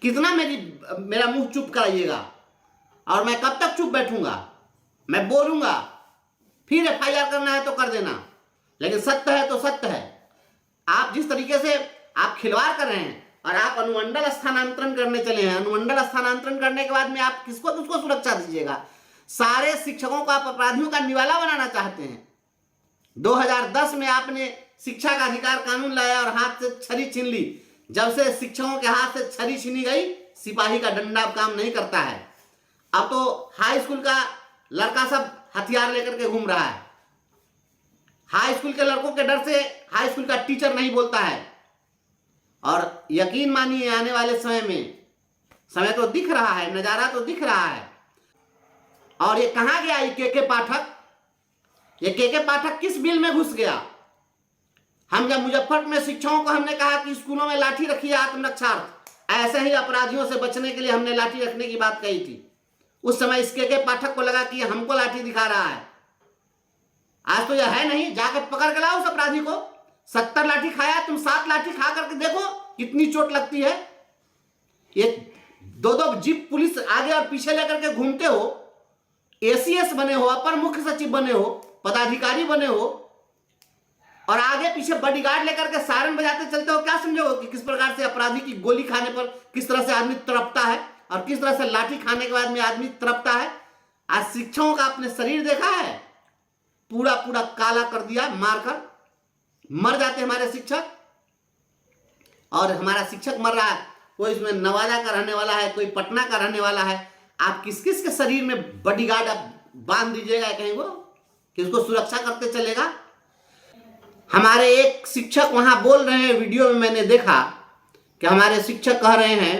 कितना मेरा मुंह चुप कराइएगा? और मैं कब तक चुप बैठूंगा? मैं बोलूंगा, फिर एफआईआर करना है तो कर देना, लेकिन सत्य है तो सत्य है। आप जिस तरीके से आप खिलवाड़ कर रहे हैं और आप अनुमंडल स्थानांतरण करने चले हैं, अनुमंडल स्थानांतरण करने के बाद में आप किसको सुरक्षा दीजिएगा? सारे शिक्षकों को आप अपराधियों का निवाला बनाना चाहते हैं। 2010 में आपने शिक्षा का अधिकार कानून लाया और हाथ से छड़ी छीन ली। जब से शिक्षकों के हाथ से छड़ी छीनी गई, सिपाही का डंडा काम नहीं करता है। अब तो हाई स्कूल का लड़का सब हथियार लेकर के घूम रहा है। हाई स्कूल के लड़कों के डर से हाई स्कूल का टीचर नहीं बोलता है। और यकीन मानिए, आने वाले समय तो दिख रहा है, नजारा तो दिख रहा है। और ये कहां गया? ये के पाठक, ये के पाठक किस बिल में घुस गया? हम जब मुजफ्फरपुर में शिक्षकों को हमने कहा कि स्कूलों में लाठी रखिए आत्मरक्षार्थ, ऐसे ही अपराधियों से बचने के लिए हमने लाठी रखने की बात कही थी। उस समय इस के पाठक को लगा कि हमको लाठी दिखा रहा है। आज तो यह है नहीं, जाकर पकड़ के लाओ उस अपराधी को। 70 लाठी खाया, तुम 7 लाठी खा करके देखो कितनी चोट लगती है। ये 2-2 जीप पुलिस आगे और पीछे लेकर के घूमते हो, एसीएस बने हो, अपर मुख्य सचिव बने हो, पदाधिकारी बने हो, और आगे पीछे बॉडीगार्ड लेकर के सायरन बजाते चलते हो। क्या समझोगे कि किस प्रकार से अपराधी की गोली खाने पर किस तरह से आदमी तड़पता है और किस तरह से लाठी खाने के बाद में आदमी तड़पता है? आज शिक्षकों का आपने शरीर देखा है, पूरा पूरा काला कर दिया, मारकर मर जाते हमारे शिक्षक। और हमारा शिक्षक मर रहा है, कोई इसमें नवादा का रहने वाला है, कोई पटना का रहने वाला है। आप किस किस के शरीर में बॉडीगार्ड आप बांध दीजिएगा कहीं वो, किसको सुरक्षा करते चलेगा? हमारे एक शिक्षक वहां बोल रहे हैं, वीडियो में मैंने देखा कि हमारे शिक्षक कह रहे हैं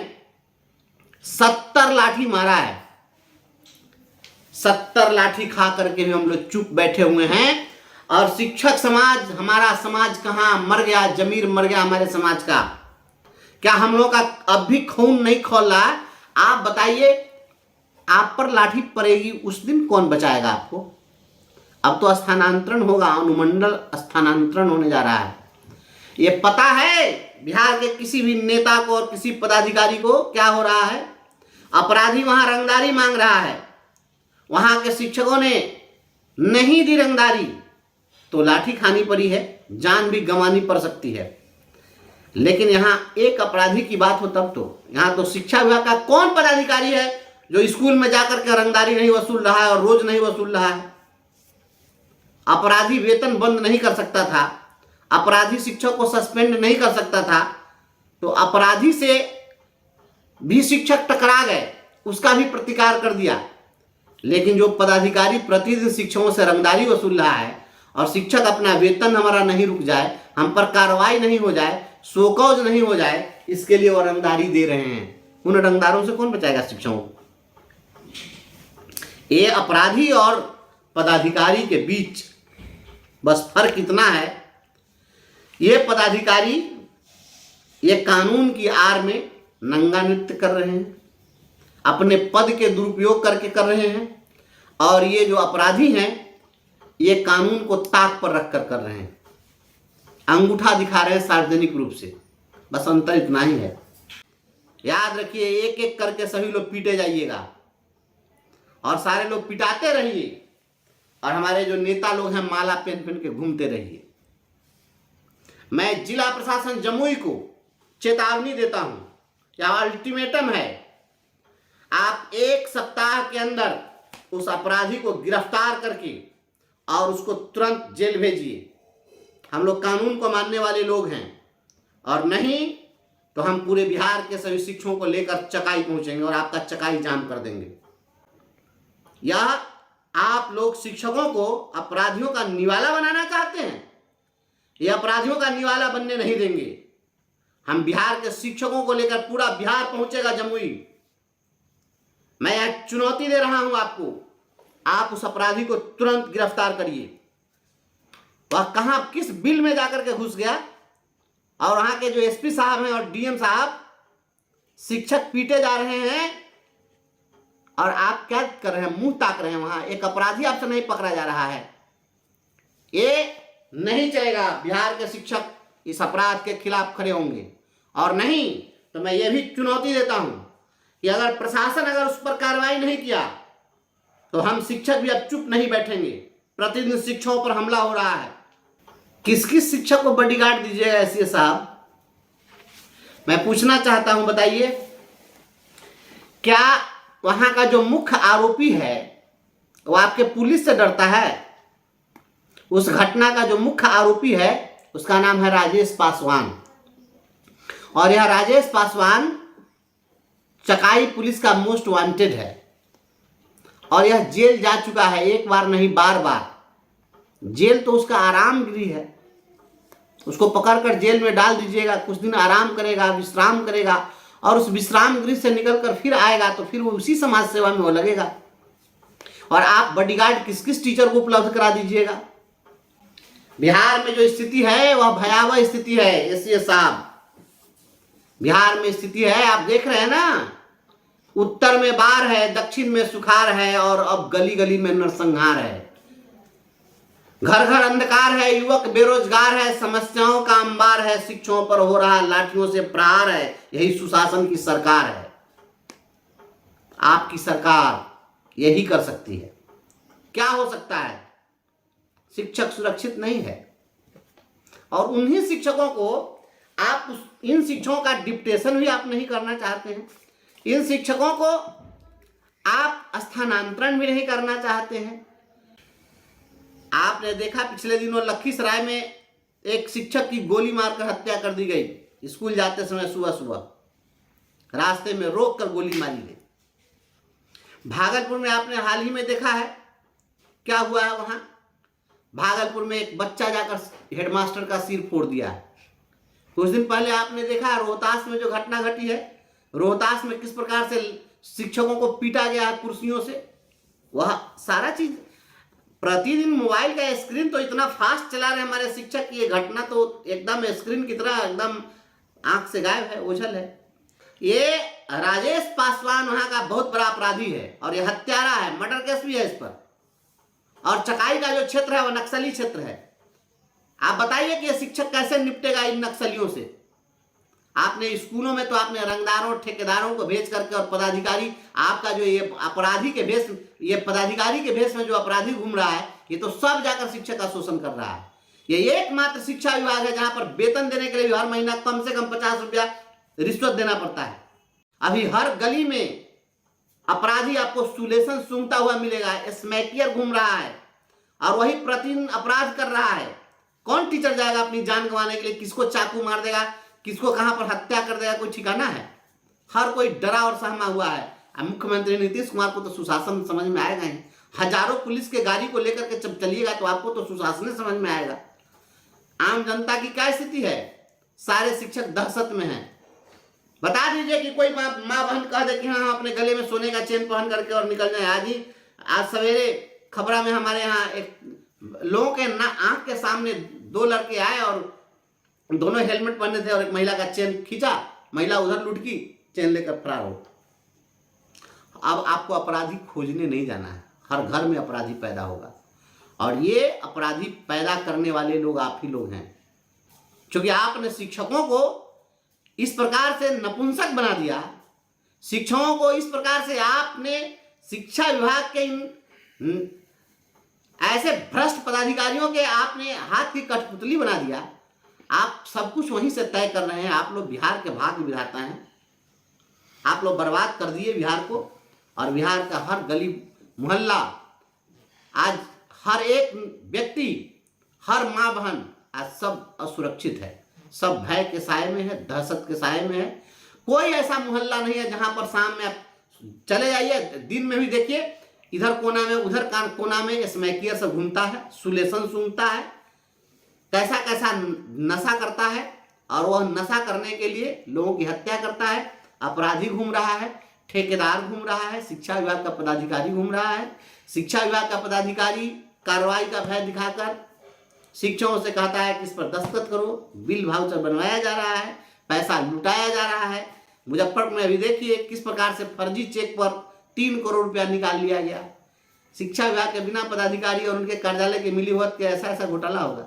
70 लाठी मारा है। 70 लाठी खा करके भी हम लोग चुप बैठे हुए हैं। और शिक्षक समाज, हमारा समाज कहां मर गया? जमीर मर गया हमारे समाज का। क्या हम लोग का अब भी खून नहीं खौल रहा? आप बताइए, आप पर लाठी पड़ेगी उस दिन कौन बचाएगा आपको? अब तो स्थानांतरण होगा, अनुमंडल स्थानांतरण होने जा रहा है। ये पता है बिहार के किसी भी नेता को और किसी पदाधिकारी को क्या हो रहा है? अपराधी वहां रंगदारी मांग रहा है, वहां के शिक्षकों ने नहीं दी रंगदारी तो लाठी खानी पड़ी है, जान भी गंवानी पड़ सकती है। लेकिन यहां एक अपराधी की बात हो तब तो, यहां तो शिक्षा विभाग का कौन पदाधिकारी है जो स्कूल में जाकर के रंगदारी नहीं वसूल रहा है और रोज नहीं वसूल रहा है? अपराधी वेतन बंद नहीं कर सकता था, अपराधी शिक्षक को सस्पेंड नहीं कर सकता था, तो अपराधी से भी शिक्षक टकरा गए, उसका भी प्रतिकार कर दिया। लेकिन जो पदाधिकारी प्रतिदिन शिक्षकों से रंगदारी वसूल रहा है और शिक्षक अपना वेतन हमारा नहीं रुक जाए, हम पर कार्रवाई नहीं हो जाए, शोकॉज नहीं हो जाए, इसके लिए वो रंगदारी दे रहे हैं। उन रंगदारों से कौन बचाएगा शिक्षकों को? ये अपराधी और पदाधिकारी के बीच बस फर्क इतना है, ये पदाधिकारी ये कानून की आड़ में नंगा नृत्य कर रहे हैं, अपने पद के दुरुपयोग करके कर रहे हैं, और ये जो अपराधी हैं ये कानून को ताक पर रखकर कर रहे हैं, अंगूठा दिखा रहे हैं सार्वजनिक रूप से। बस अंतर इतना ही है। याद रखिए, एक एक करके सभी लोग पीटे जाइएगा और सारे लोग पिटाते रहिए, और हमारे जो नेता लोग हैं माला पहन पहन के घूमते रहिए। मैं जिला प्रशासन जमुई को चेतावनी देता हूं, या अल्टीमेटम है, आप 1 सप्ताह के अंदर उस अपराधी को गिरफ्तार करके और उसको तुरंत जेल भेजिए। हम लोग कानून को मानने वाले लोग हैं, और नहीं तो हम पूरे बिहार के सभी शिक्षकों को लेकर चकाई पहुंचेंगे और आपका चकाई जाम कर देंगे। या आप लोग शिक्षकों को अपराधियों का निवाला बनाना चाहते हैं? ये अपराधियों का निवाला बनने नहीं देंगे। हम बिहार के शिक्षकों को लेकर पूरा बिहार पहुंचेगा जमुई। मैं यह चुनौती दे रहा हूं आपको, आप उस अपराधी को तुरंत गिरफ्तार करिए। वह कहां किस बिल में जाकर के घुस गया, और वहां के जो एसपी साहब हैं और डीएम साहब, शिक्षक पीटे जा रहे हैं और आप क्या कर रहे हैं? मुंह ताक रहे हैं। वहां एक अपराधी आपसे नहीं पकड़ा जा रहा है। ये नहीं चलेगा। बिहार के शिक्षक इस अपराध के खिलाफ खड़े होंगे, और नहीं तो मैं ये भी चुनौती देता हूं कि अगर प्रशासन अगर उस पर कार्रवाई नहीं किया तो हम शिक्षक भी अब चुप नहीं बैठेंगे। प्रतिदिन शिक्षकों पर हमला हो रहा है। किस किस शिक्षक को बॉडीगार्ड दीजिएगा एसए साहब? मैं पूछना चाहता हूं, बताइए, क्या वहां का जो मुख्य आरोपी है वो आपके पुलिस से डरता है? उस घटना का जो मुख्य आरोपी है उसका नाम है राजेश पासवान, और यह राजेश पासवान चकाई पुलिस का मोस्ट वांटेड है और यह जेल जा चुका है, एक बार नहीं बार बार। जेल तो उसका आराम गृह है, उसको पकड़कर जेल में डाल दीजिएगा, कुछ दिन आराम करेगा, विश्राम करेगा, और उस विश्राम गृह से निकलकर फिर आएगा तो फिर वो उसी समाज सेवा में वो लगेगा। और आप बॉडीगार्ड किस किस टीचर को उपलब्ध करा दीजिएगा? बिहार में जो स्थिति है वह भयावह स्थिति है एसए साहब। बिहार में स्थिति है, आप देख रहे हैं ना, उत्तर में बाढ़ है, दक्षिण में सुखाड़ है, और अब गली गली में नरसंहार है। घर घर अंधकार है, युवक बेरोजगार है, समस्याओं का अंबार है, शिक्षकों पर हो रहा लाठियों से प्रहार है। यही सुशासन की सरकार है। आपकी सरकार यही कर सकती है। क्या हो सकता है? शिक्षक सुरक्षित नहीं है, और उन्हीं शिक्षकों को आप इन शिक्षकों का डिप्टेशन भी आप नहीं करना चाहते हैं। इन शिक्षकों को आप स्थानांतरण भी नहीं करना चाहते हैं। आपने देखा पिछले दिनों लखीसराय में एक शिक्षक की गोली मारकर हत्या कर दी गई। स्कूल जाते समय सुबह सुबह रास्ते में रोक कर गोली मारी गई। भागलपुर में आपने हाल ही में देखा है क्या हुआ है। वहां भागलपुर में एक बच्चा जाकर हेडमास्टर का सिर फोड़ दिया है। कुछ दिन पहले आपने देखा रोहतास में जो घटना घटी है, रोहतास में किस प्रकार से शिक्षकों को पीटा गया है कुर्सियों से। वह सारा चीज, प्रतिदिन मोबाइल का स्क्रीन तो इतना फास्ट चला रहे हमारे शिक्षक की, ये घटना तो एकदम स्क्रीन की तरह एकदम आंख से गायब है, ओझल है। ये राजेश पासवान वहां का बहुत बड़ा अपराधी है और ये हत्यारा है, मर्डर केस भी है इस पर। और चकाई का जो क्षेत्र है वह नक्सली क्षेत्र है। आप बताइए कि ये शिक्षक कैसे निपटेगा इन नक्सलियों से? आपने स्कूलों में तो आपने रंगदारों ठेकेदारों को भेज करके, और पदाधिकारी आपका जो ये अपराधी के भेष, ये पदाधिकारी के भेष में जो अपराधी घूम रहा है, ये तो सब जाकर शिक्षक का शोषण कर रहा है। ये एकमात्र शिक्षा विभाग है जहां पर वेतन देने के लिए भी हर महीना कम से कम 50 रुपया रिश्वत देना पड़ता है। अभी हर गली में अपराधी आपको सुलेशन सूंघता हुआ मिलेगा, स्मैकियर घूम रहा है और वही प्रतिदिन अपराध कर रहा है। कौन टीचर जाएगा अपनी जान गंवाने के लिए? किसको चाकू मार देगा, किसको कहां पर हत्या कर देगा, कोई ठिकाना है? हर कोई डरा और सहमा हुआ है। मुख्यमंत्री नीतीश कुमार को तो सुशासन समझ में आएगा ही। हजारों पुलिस के गाड़ी को लेकर के जब चलिएगा तो आपको तो सुशासन समझ में आएगा। आम जनता की क्या स्थिति है? सारे शिक्षक दहशत में हैं। बता दीजिए कि कोई माँ बहन कह दे कि हाँ हम अपने गले में सोने का चेन पहन करके और निकल जाए। आज सवेरे खबरा में हमारे यहाँ एक लोगों के आंख के सामने 2 लड़के आए और दोनों हेलमेट पहने थे और एक महिला का चेन खींचा, महिला उधर लुढ़की, चेन लेकर फरार हो। अब आपको अपराधी खोजने नहीं जाना है, हर घर में अपराधी पैदा होगा और ये अपराधी पैदा करने वाले लोग आप ही लोग हैं, क्योंकि आपने शिक्षकों को इस प्रकार से नपुंसक बना दिया। शिक्षकों को इस प्रकार से आपने शिक्षा विभाग के इन ऐसे भ्रष्ट पदाधिकारियों के आपने हाथ की कठपुतली बना दिया। आप सब कुछ वहीं से तय कर रहे हैं। आप लोग बिहार के भाग्य विधाता हैं। आप लोग बर्बाद कर दिए बिहार को, और बिहार का हर गली मोहल्ला आज हर एक व्यक्ति, हर माँ बहन आज सब असुरक्षित है, सब भय के साए में है, दहशत के साए में है। कोई ऐसा मोहल्ला नहीं है जहां पर शाम में आप चले जाइए, दिन में भी देखिए, इधर कोना में उधर कोना में स्मैकियर से घूमता है, सुलेशन सूंघता है, कैसा कैसा नशा करता है, और वह नशा करने के लिए लोगों की हत्या करता है। अपराधी घूम रहा है, ठेकेदार घूम रहा है, शिक्षा विभाग का पदाधिकारी घूम रहा है। शिक्षा विभाग का पदाधिकारी कार्रवाई का भय दिखाकर शिक्षकों से कहता है कि इस पर दस्तखत करो, बिल वाउचर बनवाया जा रहा है, पैसा लुटाया जा रहा है। मुजफ्फरपुर में अभी देखिए किस प्रकार से फर्जी चेक पर 3 करोड़ रुपया निकाल लिया गया। शिक्षा विभाग के बिना पदाधिकारी और उनके कार्यालय के मिलीभगत के ऐसा ऐसा घोटाला होगा,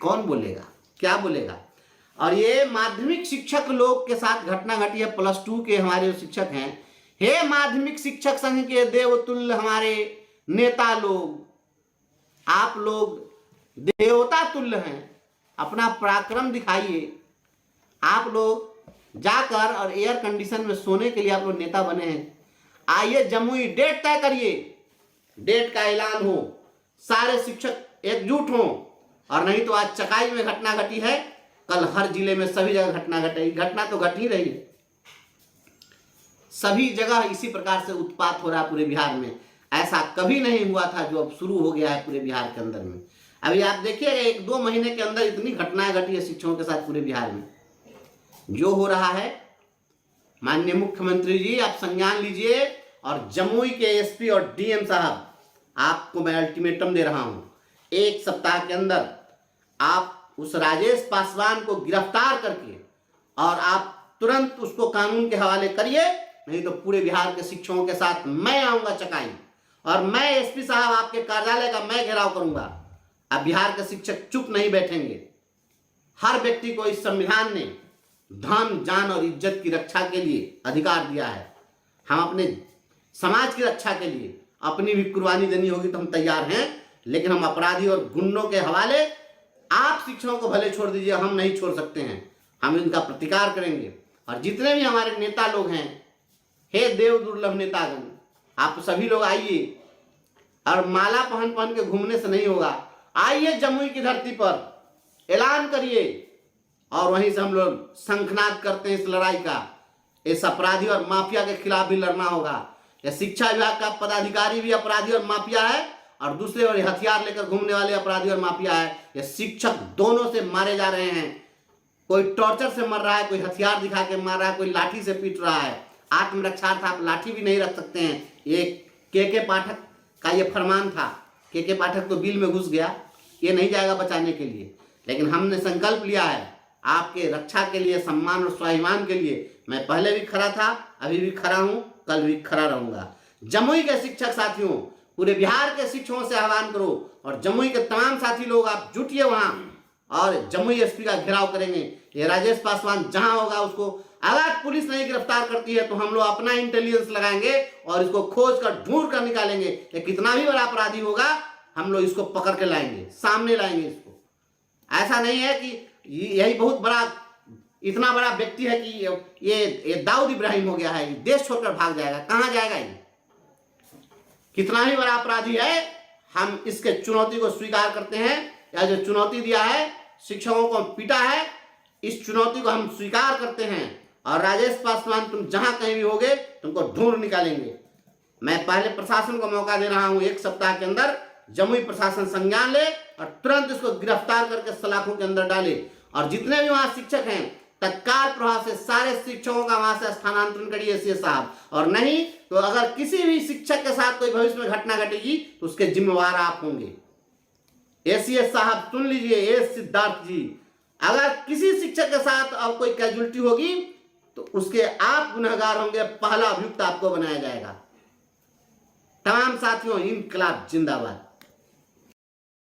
कौन बोलेगा, क्या बोलेगा? और ये माध्यमिक शिक्षक लोग के साथ घटना घटी है। +2 के हमारे जो शिक्षक हैं, हे माध्यमिक शिक्षक संघ के देवतुल्य हमारे नेता लोग, आप लोग देवता तुल्य हैं, अपना पराक्रम दिखाइए। आप लोग जाकर और एयर कंडीशन में सोने के लिए आप लोग नेता बने हैं। आइए जमुई डेट तय करिए, डेट का ऐलान हो, सारे शिक्षक एकजुट हों, और नहीं तो आज चकाई में घटना घटी है, कल हर जिले में सभी जगह घटना घटेगी। घटना तो घट ही रही है, सभी जगह इसी प्रकार से उत्पात हो रहा है पूरे बिहार में। ऐसा कभी नहीं हुआ था जो अब शुरू हो गया है पूरे बिहार के अंदर में। अभी आप देखिएगा 1-2 महीने के अंदर इतनी घटनाएं घटी है शिक्षकों के साथ पूरे बिहार में। जो हो रहा है, माननीय मुख्यमंत्री जी आप संज्ञान लीजिए, और जमुई के एसपी और डीएम साहब, आपको मैं अल्टीमेटम दे रहा हूं, 1 सप्ताह के अंदर आप उस राजेश पासवान को गिरफ्तार करके और आप तुरंत उसको कानून के हवाले करिए, नहीं तो पूरे बिहार के शिक्षकों के साथ मैं आऊंगा चकाई, और मैं एसपी साहब आपके कार्यालय का मैं घेराव करूंगा। अब बिहार के शिक्षक चुप नहीं बैठेंगे। हर व्यक्ति को इस संविधान ने धन, जान और इज्जत की रक्षा के लिए अधिकार दिया है। हम अपने समाज की रक्षा के लिए अपनी भी कुर्बानी देनी होगी तो हम तैयार हैं, लेकिन हम अपराधी और गुंडों के हवाले, आप शिक्षकों को भले छोड़ दीजिए, हम नहीं छोड़ सकते हैं। हम इनका प्रतिकार करेंगे। और जितने भी हमारे नेता लोग हैं, हे देव दुर्लभ नेतागण, आप सभी लोग आइए, और माला पहन पहन के घूमने से नहीं होगा। आइए जमुई की धरती पर ऐलान करिए, और वहीं से हम लोग शंखनाद करते हैं इस लड़ाई का। इस अपराधी और माफिया के खिलाफ भी लड़ना होगा। यह शिक्षा विभाग का पदाधिकारी भी अपराधी और माफिया है, और दूसरे और हथियार लेकर घूमने वाले अपराधी और माफिया है। ये शिक्षक दोनों से मारे जा रहे हैं। कोई टॉर्चर से मर रहा है, कोई हथियार दिखा के मार रहा है, कोई लाठी से पीट रहा है। आत्मरक्षार्थ आप लाठी भी नहीं रख सकते हैं। ये के पाठक का ये फरमान था, के पाठक तो बिल में घुस गया, ये नहीं जाएगा बचाने के लिए। लेकिन हमने संकल्प लिया है आपके रक्षा के लिए, सम्मान और स्वाभिमान के लिए। मैं पहले भी खड़ा था, अभी भी खड़ा हूं, कल भी खड़ा रहूंगा। जमुई के शिक्षक साथियों, पूरे बिहार के शिक्षकों से आह्वान करो, और जमुई के तमाम साथी लोग आप जुटिए वहां, और जमुई एसपी का घेराव करेंगे। ये राजेश पासवान जहां होगा उसको, अगर पुलिस नहीं गिरफ्तार करती है तो हम लोग अपना इंटेलिजेंस लगाएंगे और इसको खोज कर ढूंढ कर निकालेंगे। ये कितना भी बड़ा अपराधी होगा, हम लोग इसको पकड़ के लाएंगे, सामने लाएंगे इसको। ऐसा नहीं है कि यही बहुत बड़ा, इतना बड़ा व्यक्ति है कि ये दाऊद इब्राहिम हो गया है, देश छोड़कर भाग जाएगा। कहां जाएगा ये? कितना ही बड़ा अपराधी है, हम इसके चुनौती को स्वीकार करते हैं। या जो चुनौती दिया है, शिक्षकों को पीटा है, इस चुनौती को हम स्वीकार करते हैं। और राजेश पासवान, तुम जहां कहीं भी होगे, तुमको ढूंढ निकालेंगे। मैं पहले प्रशासन को मौका दे रहा हूं, 1 सप्ताह के अंदर जमुई प्रशासन संज्ञान ले और तुरंत इसको गिरफ्तार करके सलाखों के अंदर डाले। और जितने भी वहां शिक्षक हैं, तत्काल प्रभाव से सारे शिक्षकों का वहां से स्थानांतरण करिए एसीए साहब। और नहीं तो अगर किसी भी शिक्षक के साथ कोई भविष्य में घटना घटेगी तो उसके जिम्मेवार आप होंगे। एसीए साहब सुन लीजिए, एस सिद्धार्थ जी, अगर किसी शिक्षक के साथ अब कोई कैजुअलिटी होगी तो उसके आप गुनहगार होंगे, पहला अभियुक्त आपको बनाया जाएगा। तमाम साथियों, इनकलाब जिंदाबाद।